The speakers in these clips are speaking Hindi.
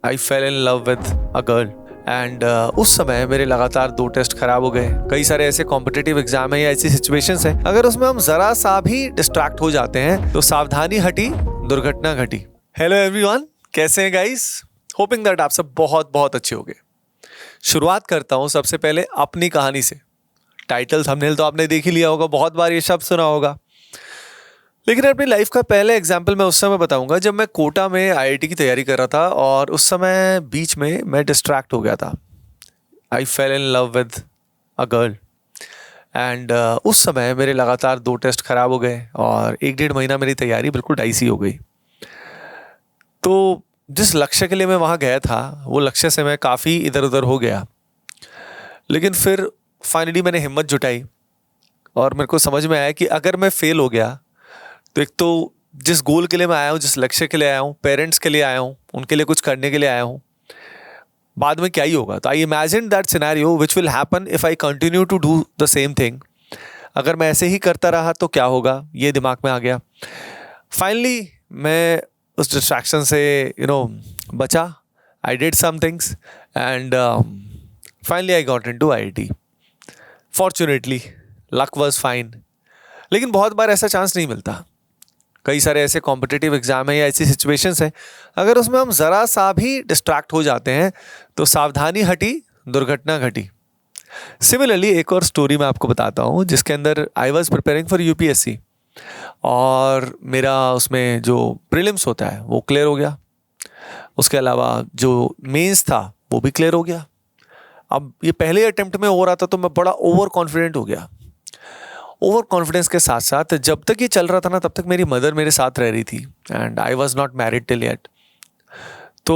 I fell in love with a girl and उस समय मेरे लगातार 2 टेस्ट खराब हो गए। कई सारे ऐसे कॉम्पिटिटिव एग्जाम है या ऐसी सिचुएशंस है, अगर उसमें हम जरा सा भी डिस्ट्रैक्ट हो जाते हैं तो सावधानी हटी दुर्घटना घटी। हेलो एवरीवन, कैसे हैं गाइस? होपिंग दैट आप सब बहुत बहुत अच्छे होंगे। शुरुआत करता हूँ सबसे पहले अपनी कहानी से। टाइटल थंबनेल तो आपने देख ही लिया होगा, बहुत बार ये शब्द सुना होगा, लेकिन अपनी लाइफ का पहले एग्जाम्पल मैं उस समय बताऊंगा जब मैं कोटा में आईआईटी की तैयारी कर रहा था और उस समय बीच में मैं डिस्ट्रैक्ट हो गया था। I fell in love with a girl and उस समय मेरे लगातार 2 टेस्ट खराब हो गए और 1-1.5 महीना मेरी तैयारी बिल्कुल डाइसी हो गई। तो जिस लक्ष्य के लिए मैं वहाँ गया था वो लक्ष्य से मैं काफ़ी इधर उधर हो गया, लेकिन फिर फाइनली मैंने हिम्मत जुटाई और मेरे को समझ में आया कि अगर मैं फेल हो गया तो एक तो जिस गोल के लिए मैं आया हूँ, जिस लक्ष्य के लिए आया हूँ, पेरेंट्स के लिए आया हूँ, उनके लिए कुछ करने के लिए आया हूँ, बाद में क्या ही होगा। तो I imagine that scenario which will happen if I continue to do the same thing. अगर मैं ऐसे ही करता रहा तो क्या होगा, ये दिमाग में आ गया। फाइनली मैं उस डिस्ट्रैक्शन से बचा। I did some things and finally I got into IIT. Fortunately luck was fine, लेकिन बहुत बार ऐसा चांस नहीं मिलता। कई सारे ऐसे कॉम्पिटिटिव एग्जाम है या ऐसी सिचुएशंस है, अगर उसमें हम ज़रा सा भी डिस्ट्रैक्ट हो जाते हैं तो सावधानी हटी दुर्घटना घटी। सिमिलरली एक और स्टोरी मैं आपको बताता हूँ जिसके अंदर I was preparing for UPSC और मेरा उसमें जो प्रीलिम्स होता है वो क्लियर हो गया। उसके अलावा जो मेंस था वो भी क्लियर हो गया। अब ये पहले अटेम्प्ट में हो रहा था तो मैं बड़ा ओवर कॉन्फिडेंट हो गया। ओवर कॉन्फिडेंस के साथ साथ जब तक ये चल रहा था ना, तब तक मेरी मदर मेरे साथ रह रही थी and I was not married till yet. तो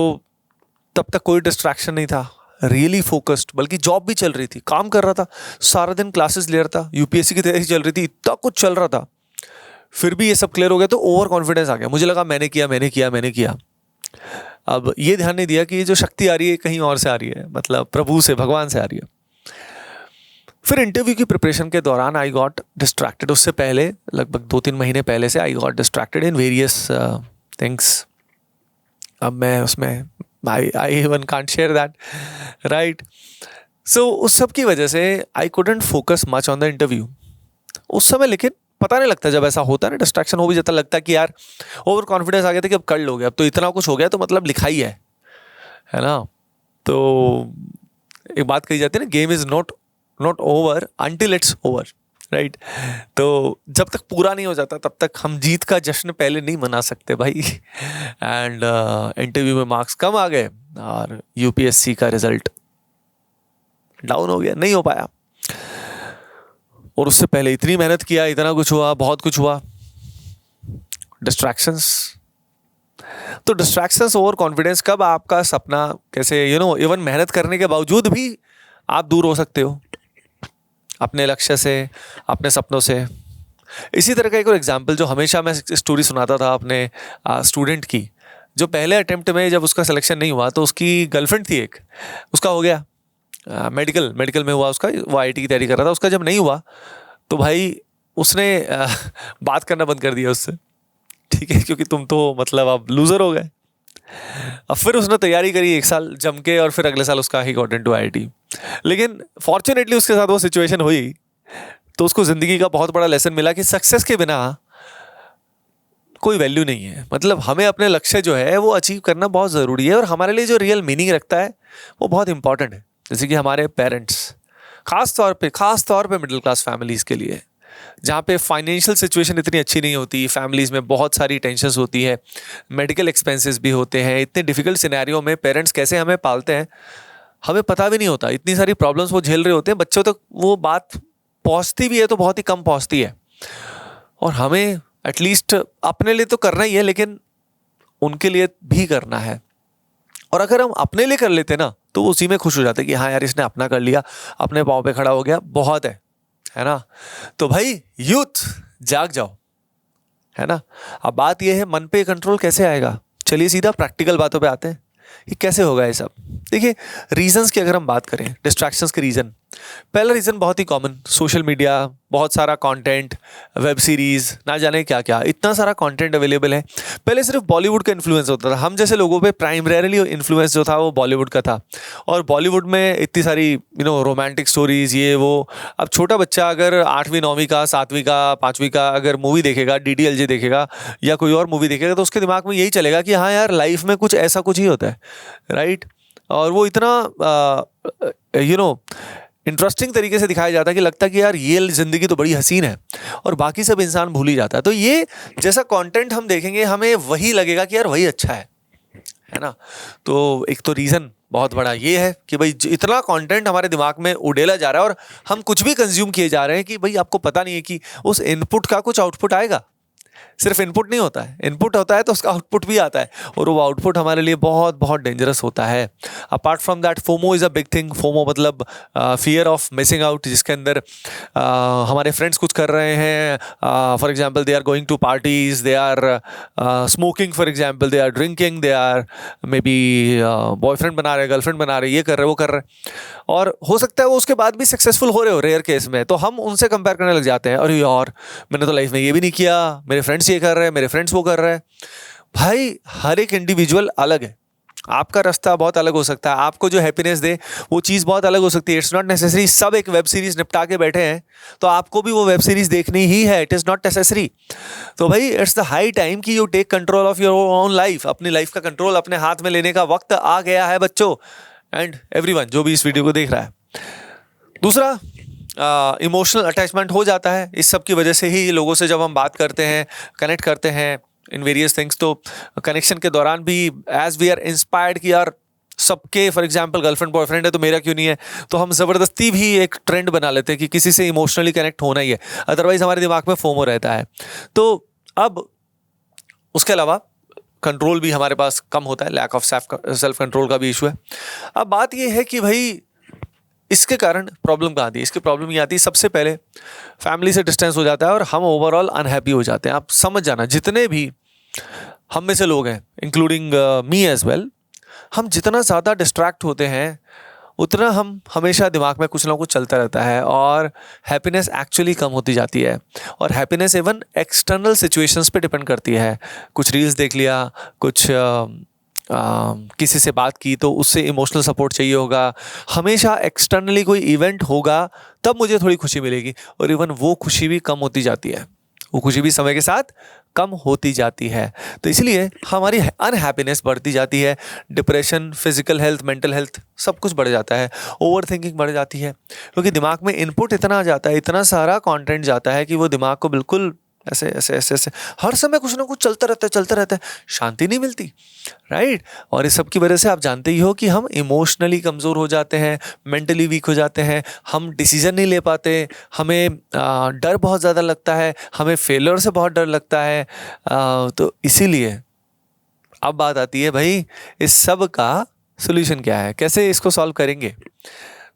तब तक कोई डिस्ट्रैक्शन नहीं था, रियली फोकस्ड, बल्कि जॉब भी चल रही थी, काम कर रहा था, सारा दिन क्लासेस ले रहा था, यूपीएससी की तैयारी चल रही थी, इतना कुछ चल रहा था। फिर भी ये सब क्लियर हो गया तो ओवर कॉन्फिडेंस आ गया। मुझे लगा मैंने किया। अब ये ध्यान नहीं दिया कि ये जो शक्ति आ रही है कहीं और से आ रही है, मतलब प्रभु से, भगवान से आ रही है। फिर इंटरव्यू की प्रिपरेशन के दौरान आई गॉट डिस्ट्रैक्टेड। उससे पहले लगभग 2-3 महीने पहले से I got distracted in various things. अब मैं उसमें I even can't share that, right? So उस सब की वजह से I couldn't focus much on the interview उस समय। लेकिन पता नहीं लगता, जब ऐसा होता है ना, डिस्ट्रैक्शन हो भी जाता, लगता है कि यार ओवर कॉन्फिडेंस आ गया था कि अब कर लोगे, अब तो इतना कुछ हो गया तो मतलब लिखा ही है ना। तो एक बात कही जाती है ना, game is not over until it's over, right? तो जब तक पूरा नहीं हो जाता तब तक हम जीत का जश्न पहले नहीं मना सकते भाई। एंड इंटरव्यू में मार्क्स कम आ गए और यूपीएससी का रिजल्ट डाउन हो गया, नहीं हो पाया। और उससे पहले इतनी मेहनत किया, इतना कुछ हुआ, बहुत कुछ हुआ। डिस्ट्रैक्शंस, तो डिस्ट्रैक्शंस, ओवर कॉन्फिडेंस, कब आपका सपना कैसे इवन मेहनत करने के बावजूद भी आप दूर हो सकते हो अपने लक्ष्य से, अपने सपनों से। इसी तरह का एक और एग्जाम्पल जो हमेशा मैं स्टोरी सुनाता था अपने स्टूडेंट की, जो पहले अटेम्प्ट में जब उसका सिलेक्शन नहीं हुआ तो उसकी गर्लफ्रेंड थी एक, उसका हो गया मेडिकल में हुआ उसका, वो आईआईटी की तैयारी कर रहा था। उसका जब नहीं हुआ तो भाई उसने बात करना बंद कर दिया उससे, ठीक है, क्योंकि तुम तो मतलब अब लूज़र हो गए। अब फिर उसने तैयारी करी 1 साल जम के और फिर अगले साल उसका ही गॉट इनटू आईआईटी। लेकिन फॉर्चुनेटली उसके साथ वो सिचुएशन हुई तो उसको ज़िंदगी का बहुत बड़ा लेसन मिला कि सक्सेस के बिना कोई वैल्यू नहीं है। मतलब हमें अपने लक्ष्य जो है वो अचीव करना बहुत ज़रूरी है और हमारे लिए जो रियल मीनिंग रखता है वो बहुत इंपॉर्टेंट है। जैसे कि हमारे पेरेंट्स, खास तौर पे मिडिल क्लास फैमिलीज़ के लिए, जहाँ पे फाइनेंशियल सिचुएशन इतनी अच्छी नहीं होती, फैमिलीज़ में बहुत सारी टेंशन्स होती है, मेडिकल एक्सपेंसेस भी होते हैं। इतने डिफ़िकल्ट सिनेरियो में पेरेंट्स कैसे हमें पालते हैं हमें पता भी नहीं होता। इतनी सारी प्रॉब्लम्स वो झेल रहे होते हैं, बच्चों तक वो बात पहुँचती भी है तो बहुत ही कम पहुँचती है। और हमें एटलीस्ट अपने लिए तो करना ही है, लेकिन उनके लिए भी करना है। और अगर हम अपने लिए कर लेते ना तो उसी में खुश हो जाते कि हाँ यार, इसने अपना कर लिया, अपने पाँव पे खड़ा हो गया, बहुत है ना। तो भाई यूथ जाग जाओ, है ना। अब बात यह है मन पे कंट्रोल कैसे आएगा। चलिए सीधा प्रैक्टिकल बातों पे आते हैं, ये कैसे होगा ये सब। देखिए रीजंस की अगर हम बात करें, डिस्ट्रैक्शंस के रीज़न, पहला रीज़न बहुत ही कॉमन, सोशल मीडिया, बहुत सारा कंटेंट, वेब सीरीज़, ना जाने क्या क्या, इतना सारा कंटेंट अवेलेबल है। पहले सिर्फ बॉलीवुड का इन्फ्लुएंस होता था, हम जैसे लोगों पे प्राइमरीली इन्फ्लुएंस जो था वो बॉलीवुड का था। और बॉलीवुड में इतनी सारी रोमांटिक स्टोरीज़, ये वो। अब छोटा बच्चा अगर 8वीं 9वीं का, 7वीं का, 5वीं का अगर मूवी देखेगा, DDLJ देखेगा या कोई और मूवी देखेगा, तो उसके दिमाग में यही चलेगा कि हाँ यार, लाइफ में कुछ ऐसा कुछ ही होता है, राइट। और वो इतना इंटरेस्टिंग तरीके से दिखाया जाता है कि लगता है कि यार ये ज़िंदगी तो बड़ी हसीन है, और बाकी सब इंसान भूल ही जाता है। तो ये जैसा कंटेंट हम देखेंगे, हमें वही लगेगा कि यार वही अच्छा है ना। तो एक तो रीज़न बहुत बड़ा ये है कि भाई इतना कंटेंट हमारे दिमाग में उड़ेला जा रहा है, और हम कुछ भी कंज्यूम किए जा रहे हैं कि भाई आपको पता नहीं है कि उस इनपुट का कुछ आउटपुट आएगा। सिर्फ इनपुट नहीं होता है, इनपुट होता है तो उसका आउटपुट भी आता है, और वो आउटपुट हमारे लिए बहुत बहुत डेंजरस होता है। Apart from that, FOMO is a big thing. FOMO मतलब फियर ऑफ मिसिंग आउट, जिसके अंदर हमारे फ्रेंड्स कुछ कर रहे हैं, for example they are going to parties, they are smoking, for example they are drinking, they are maybe boyfriend बना रहे, गर्लफ्रेंड बना रहे, ये कर रहे, वो कर रहे, और हो सकता है वो उसके बाद भी सक्सेसफुल हो रहे हो रेयर केस में, तो हम उनसे कंपेयर करने लग जाते हैं, अरे यार मैंने तो लाइफ में ये भी नहीं किया, मेरे फ्रेंड्स ये कर रहे हैं, मेरे फ्रेंड्स वो कर रहे हैं। भाई हर एक इंडिविजुअल अलग है, आपका रास्ता बहुत अलग हो सकता है, आपको जो हैप्पीनेस दे वो चीज़ बहुत अलग हो सकती है। इट्स नॉट नेसेसरी सब एक वेब सीरीज निपटा के बैठे हैं तो आपको भी वो वेब सीरीज देखनी ही है, इट इज़ नॉट नेसेसरी। तो भाई इट्स द हाई टाइम कि you take control of your own life, अपनी लाइफ का कंट्रोल अपने हाथ में लेने का वक्त आ गया है बच्चों, एंड एवरीवन जो भी इस वीडियो को देख रहा है। दूसरा, इमोशनल अटैचमेंट हो जाता है इस सब की वजह से ही। लोगों से जब हम बात करते हैं, कनेक्ट करते हैं इन वेरियस थिंग्स, तो कनेक्शन के दौरान भी एज वी आर इंस्पायर्ड कि यार सबके फॉर एग्जांपल गर्लफ्रेंड बॉयफ्रेंड है तो मेरा क्यों नहीं है, तो हम ज़बरदस्ती भी एक ट्रेंड बना लेते हैं कि किसी से इमोशनली कनेक्ट होना ही है, अदरवाइज हमारे दिमाग में फोमो रहता है। तो अब उसके अलावा कंट्रोल भी हमारे पास कम होता है, लैक ऑफ सेल्फ कंट्रोल का भी इशू है। अब बात ये है कि भाई इसके कारण प्रॉब्लम कहाँ आती है, इसकी प्रॉब्लम ये आती है सबसे पहले फैमिली से डिस्टेंस हो जाता है और हम ओवरऑल अनहैप्पी हो जाते हैं। आप समझ जाना, जितने भी हम में से लोग हैं इंक्लूडिंग मी एज वेल, हम जितना ज़्यादा डिस्ट्रैक्ट होते हैं उतना हम हमेशा दिमाग में कुछ ना कुछ चलता रहता है और हैप्पीनेस एक्चुअली कम होती जाती है। और हैप्पीनेस इवन एक्सटर्नल सिचुएशंस पे डिपेंड करती है। कुछ रील्स देख लिया, कुछ किसी से बात की तो उससे इमोशनल सपोर्ट चाहिए होगा, हमेशा एक्सटर्नली कोई इवेंट होगा तब मुझे थोड़ी खुशी मिलेगी, और इवन वो खुशी भी कम होती जाती है, वो खुशी भी समय के साथ कम होती जाती है। तो इसलिए हमारी अनहैप्पीनेस बढ़ती जाती है, depression, physical health, mental health सब कुछ बढ़ जाता है, ओवर थिंकिंग बढ़ जाती है, क्योंकि दिमाग में इनपुट इतना आ जाता है, इतना सारा कंटेंट जाता है कि वो दिमाग को बिल्कुल ऐसे ऐसे ऐसे ऐसे हर समय कुछ ना कुछ चलता रहता है, शांति नहीं मिलती, राइट। और इस सब की वजह से आप जानते ही हो कि हम इमोशनली कमज़ोर हो जाते हैं, मेंटली वीक हो जाते हैं, हम डिसीजन नहीं ले पाते, हमें डर बहुत ज़्यादा लगता है, हमें फेलियर से बहुत डर लगता है। तो इसीलिए अब बात आती है भाई इस सब का सोल्यूशन क्या है, कैसे इसको सॉल्व करेंगे।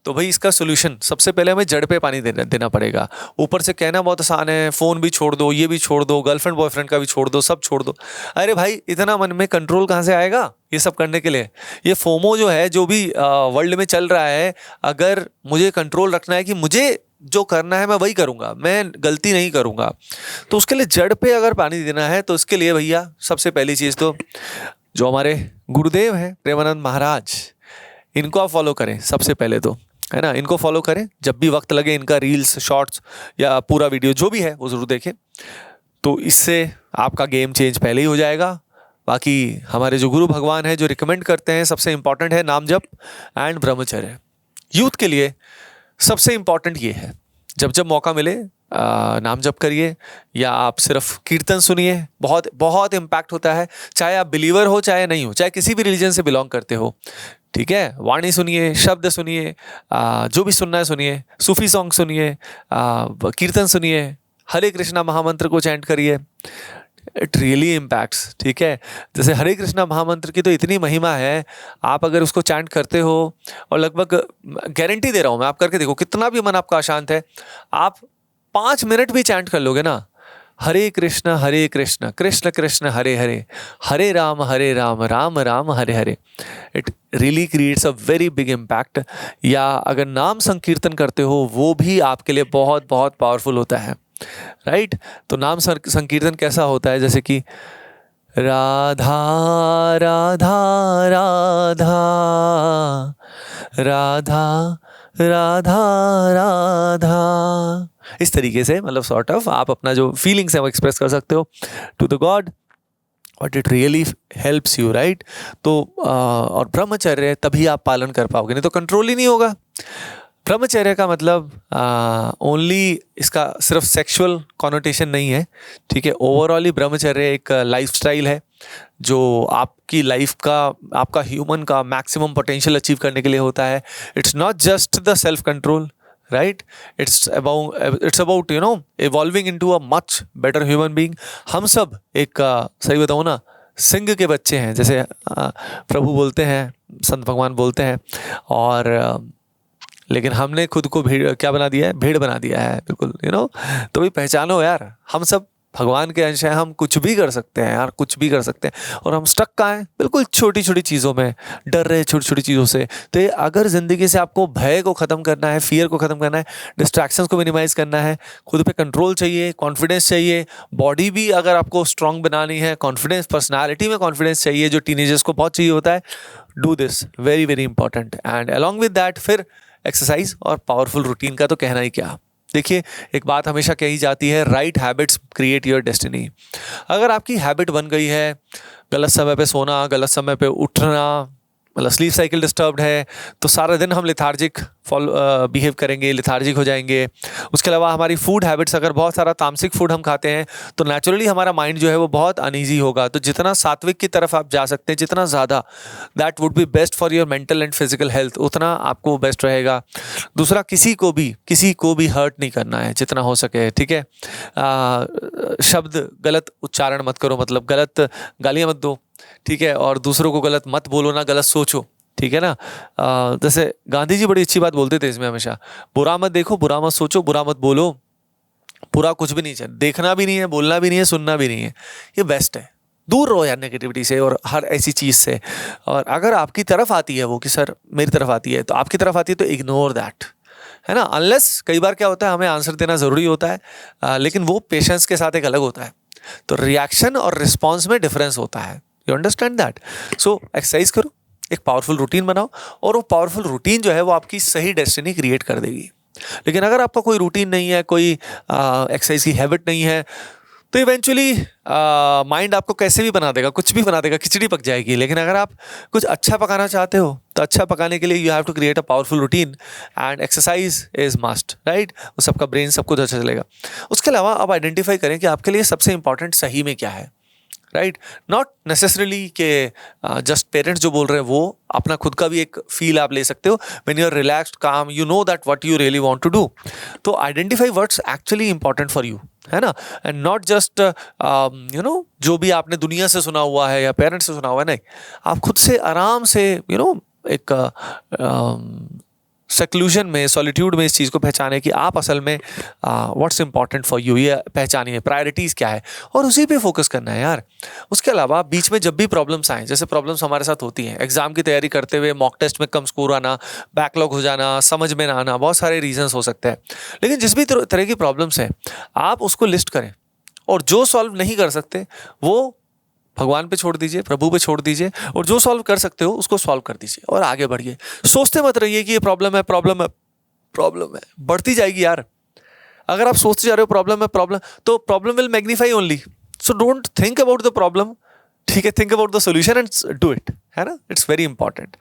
तो भाई इसका सोल्यूशन सबसे पहले हमें जड़ पे पानी देना पड़ेगा। ऊपर से कहना बहुत आसान है, फ़ोन भी छोड़ दो, ये भी छोड़ दो, गर्लफ्रेंड बॉयफ्रेंड का भी छोड़ दो, सब छोड़ दो। अरे भाई इतना मन में कंट्रोल कहाँ से आएगा ये सब करने के लिए। ये फोमो जो है, जो भी वर्ल्ड में चल रहा है, अगर मुझे कंट्रोल रखना है कि मुझे जो करना है मैं वही करूँगा, मैं गलती नहीं करूँगा, तो उसके लिए जड़ पे अगर पानी देना है तो इसके लिए भैया सबसे पहली चीज़ तो जो हमारे गुरुदेव हैं प्रेमानंद महाराज, इनको आप फॉलो करें सबसे पहले तो, है ना। इनको फॉलो करें, जब भी वक्त लगे इनका रील्स, शॉर्ट्स या पूरा वीडियो जो भी है वो ज़रूर देखें, तो इससे आपका गेम चेंज पहले ही हो जाएगा। बाकी हमारे जो गुरु भगवान है जो रिकमेंड करते हैं, सबसे इम्पॉर्टेंट है नाम जप एंड ब्रह्मचर्य। यूथ के लिए सबसे इम्पॉर्टेंट ये है, जब जब मौका मिले नाम जप करिए या आप सिर्फ कीर्तन सुनिए, बहुत बहुत इम्पैक्ट होता है। चाहे आप बिलीवर हो चाहे नहीं हो, चाहे किसी भी रिलीजन से बिलोंग करते हो, ठीक है, वाणी सुनिए, शब्द सुनिए, जो भी सुनना है सुनिए, सूफी सॉन्ग सुनिए, कीर्तन सुनिए, हरे कृष्णा महामंत्र को चैंट करिए, इट रियली इम्पैक्ट्स, ठीक है। जैसे हरे कृष्णा महामंत्र की तो इतनी महिमा है, आप अगर उसको चैंट करते हो, और लगभग गारंटी दे रहा हूँ मैं, आप करके देखो, कितना भी मन आपका अशांत है, आप 5 मिनट भी चैंट कर लोगे ना, Hare Krishna Krishna Krishna Hare Hare, Hare Ram Ram Ram Hare Hare. It really creates a very big impact. या अगर नाम संकीर्तन करते हो वो भी आपके लिए बहुत बहुत पावरफुल होता है, राइट। तो नाम संकीर्तन कैसा होता है, जैसे कि राधा राधा राधा राधा राधा राधा, इस तरीके से मतलब सॉर्ट ऑफ आप अपना जो फीलिंग्स है वो एक्सप्रेस कर सकते हो to the god, but it really helps you, right. तो और ब्रह्मचर्य तभी आप पालन कर पाओगे, नहीं तो कंट्रोल ही नहीं होगा। ब्रह्मचर्य का मतलब ओनली इसका सिर्फ सेक्सुअल कॉनोटेशन नहीं है, ठीक है। ओवरऑल ही ब्रह्मचर्य एक लाइफस्टाइल है जो आपकी लाइफ का, आपका ह्यूमन का मैक्सिमम पोटेंशियल अचीव करने के लिए होता है। It's not just the self control, right, it's about evolving into a much better human being. हम सब एक सही बताऊँ ना, सिंह के बच्चे हैं, जैसे प्रभु बोलते हैं, संत भगवान बोलते हैं। और लेकिन हमने खुद को भेड़ क्या बना दिया है, भेड़ बना दिया है, बिल्कुल तो भी पहचानो यार, हम सब भगवान के अंश हैं, हम कुछ भी कर सकते हैं यार, कुछ भी कर सकते हैं। और हम स्टक कहाँ हैं, बिल्कुल छोटी छोटी चीज़ों में डर रहे, छोटी छोटी चीज़ों से। तो ये अगर ज़िंदगी से आपको भय को ख़त्म करना है, फियर को ख़त्म करना है, डिस्ट्रैक्शंस को मिनिमाइज़ करना है, खुद पे कंट्रोल चाहिए, कॉन्फिडेंस चाहिए, बॉडी भी अगर आपको स्ट्रांग बनानी है, कॉन्फिडेंस, पर्सनैलिटी में कॉन्फिडेंस चाहिए जो टीनेजर्स को बहुत चाहिए होता है, do this, very very important. And along with that फिर एक्सरसाइज और पावरफुल रूटीन का तो कहना ही क्या। देखिए, एक बात हमेशा कही जाती है, right habits create your destiny. अगर आपकी हैबिट बन गई है गलत समय पे सोना, गलत समय पे उठना, मतलब स्लीप साइकिल डिस्टर्ब्ड है, तो सारा दिन हम लेथार्जिक बिहेव करेंगे, लेथार्जिक हो जाएंगे। उसके अलावा हमारी फूड हैबिट्स, अगर बहुत सारा तामसिक फूड हम खाते हैं तो नेचुरली हमारा माइंड जो है वो बहुत अनईजी होगा। तो जितना सात्विक की तरफ आप जा सकते हैं, जितना ज़्यादा, that would be best for your mental and physical health, उतना आपको बेस्ट रहेगा। दूसरा, किसी को भी हर्ट नहीं करना है जितना हो सके, ठीक है। शब्द गलत उच्चारण मत करो, मतलब गलत गालियाँ मत दो, ठीक है। और दूसरों को गलत मत बोलो, ना गलत सोचो, ठीक है ना। जैसे गांधी जी बड़ी अच्छी बात बोलते थे इसमें हमेशा, बुरा मत देखो, बुरा मत सोचो, बुरा मत बोलो, बुरा कुछ भी नहीं चाहिए, देखना भी नहीं है, बोलना भी नहीं है, सुनना भी नहीं है, ये बेस्ट है। दूर रहो यार नेगेटिविटी से और हर ऐसी चीज़ से। और अगर आपकी तरफ आती है वो कि सर मेरी तरफ आती है, तो आपकी तरफ आती है तो इग्नोर दैट, है ना। अनलेस कई बार क्या होता है, हमें आंसर देना ज़रूरी होता है, लेकिन वो पेशेंस के साथ एक अलग होता है। तो रिएक्शन और रिस्पॉन्स में डिफरेंस होता है, you understand that. So exercise करो, एक पावरफुल रूटीन बनाओ, और वो पावरफुल रूटीन जो है वो आपकी सही डेस्टिनी क्रिएट कर देगी। लेकिन अगर आपका कोई रूटीन नहीं है, कोई एक्सरसाइज की हैबिट नहीं है, तो इवेंचुअली माइंड आपको कैसे भी बना देगा, कुछ भी बना देगा, खिचड़ी पक जाएगी। लेकिन अगर आप कुछ अच्छा पकाना चाहते हो तो अच्छा पकाने के लिए you have to create a powerful routine, and exercise is must, right. वो सबका ब्रेन सब कुछ अच्छा चलेगा। उसके अलावा आप आइडेंटिफाई करें कि आपके लिए सबसे इंपॉर्टेंट सही में क्या है, राइट। नॉट नेसेसरीली के जस्ट पेरेंट्स जो बोल रहे हैं वो, अपना खुद का भी एक फील आप ले सकते हो। When you are relaxed, calm, you know that what you really want to do. तो identify what's actually important for you, है ना। एंड नॉट जस्ट जो भी आपने दुनिया से सुना हुआ है या पेरेंट्स से सुना हुआ है, नहीं, आप खुद से आराम से एक सेक्लूजन में, सॉलिट्यूड में इस चीज़ को पहचाने कि आप असल में व्हाट्स इंपॉर्टेंट फॉर यू, ये पहचानिए, प्रायोरिटीज़ क्या है, और उसी पे फोकस करना है यार। उसके अलावा बीच में जब भी प्रॉब्लम्स आएँ, जैसे प्रॉब्लम्स हमारे साथ होती हैं एग्जाम की तैयारी करते हुए, मॉक टेस्ट में कम स्कोर आना, बैकलॉग हो जाना, समझ में ना आना, बहुत सारे रीजंस हो सकते हैं। लेकिन जिस भी तरह की प्रॉब्लम्स हैं, आप उसको लिस्ट करें, और जो सॉल्व नहीं कर सकते वो भगवान पे छोड़ दीजिए, प्रभु पे छोड़ दीजिए, और जो सॉल्व कर सकते हो उसको सॉल्व कर दीजिए और आगे बढ़िए। सोचते मत रहिए कि ये प्रॉब्लम है, प्रॉब्लम है, प्रॉब्लम है, बढ़ती जाएगी यार। अगर आप सोचते जा रहे हो प्रॉब्लम है, प्रॉब्लम, तो problem will magnify only. So don't think about the problem, ठीक है, think about the solution and do it, है ना। It's very important.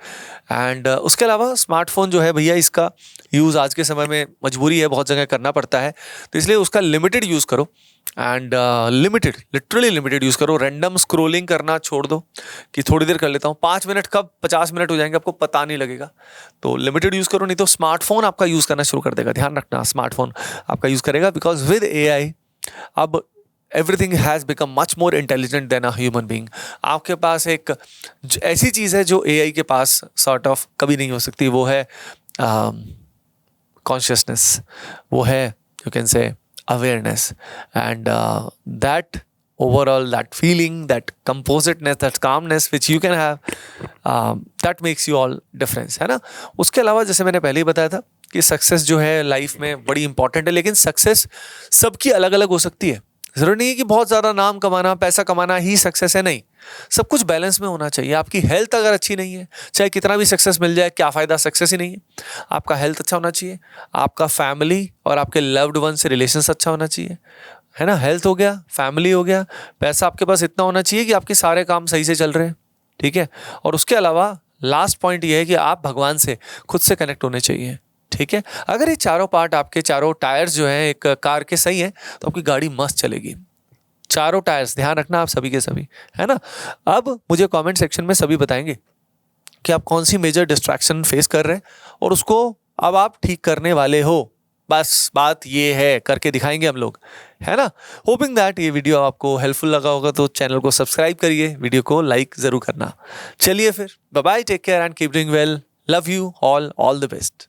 एंड उसके अलावा स्मार्टफोन जो है भैया, इसका यूज़ आज के समय में मजबूरी है, बहुत जगह करना पड़ता है, तो इसलिए उसका लिमिटेड यूज़ करो। And limited, literally limited use करो। रैंडम स्क्रोलिंग करना छोड़ दो कि थोड़ी देर कर लेता हूँ, 5 मिनट कब 50 मिनट हो जाएंगे आपको पता नहीं लगेगा। तो लिमिटेड यूज़ करो, नहीं तो स्मार्टफोन आपका यूज़ करना शुरू कर देगा। ध्यान रखना, स्मार्टफोन आपका यूज़ करेगा, बिकॉज विद AI अब everything has become much more intelligent then a human being. आपके पास एक ऐसी चीज़ है जो AI के पास सॉर्ट ऑफ कभी नहीं हो सकती, वो है कॉन्शियसनेस, वो है you can say awareness, and that feeling, that compositeness, that calmness which you can have, that makes you all difference, है ना. उसके अलावा जैसे मैंने पहले ही बताया था कि सक्सेस जो है लाइफ में बड़ी इंपॉर्टेंट है, लेकिन सक्सेस सबकी अलग अलग हो सकती है. जरूरी नहीं है कि बहुत ज़्यादा नाम कमाना, पैसा कमाना ही सक्सेस है, नहीं. सब कुछ बैलेंस में होना चाहिए. आपकी हेल्थ अगर अच्छी नहीं है, चाहे कितना भी सक्सेस मिल जाए, क्या फ़ायदा, सक्सेस ही नहीं है. आपका हेल्थ अच्छा होना चाहिए, आपका फैमिली और आपके लव्ड वन से रिलेशंस अच्छा होना चाहिए, है ना. हेल्थ हो गया, फैमिली हो गया, पैसा आपके पास इतना होना चाहिए कि आपके सारे काम सही से चल रहे हैं, ठीक है. और उसके अलावा लास्ट पॉइंट ये है कि आप भगवान से खुद से कनेक्ट होने चाहिए, ठीक है. अगर ये चारों पार्ट, आपके चारों टायर्स जो हैं एक कार के सही हैं, तो आपकी गाड़ी मस्त चलेगी. चारों टायर्स ध्यान रखना आप सभी के सभी, है ना. अब मुझे कमेंट सेक्शन में सभी बताएंगे कि आप कौन सी मेजर डिस्ट्रैक्शन फेस कर रहे हैं और उसको अब आप ठीक करने वाले हो. बस बात ये है, करके दिखाएंगे हम लोग, है ना. होपिंग दैट ये वीडियो आपको हेल्पफुल लगा होगा, तो चैनल को सब्सक्राइब करिए, वीडियो को लाइक ज़रूर करना. चलिए फिर, bye bye, take care and keep doing well. Love you all the best.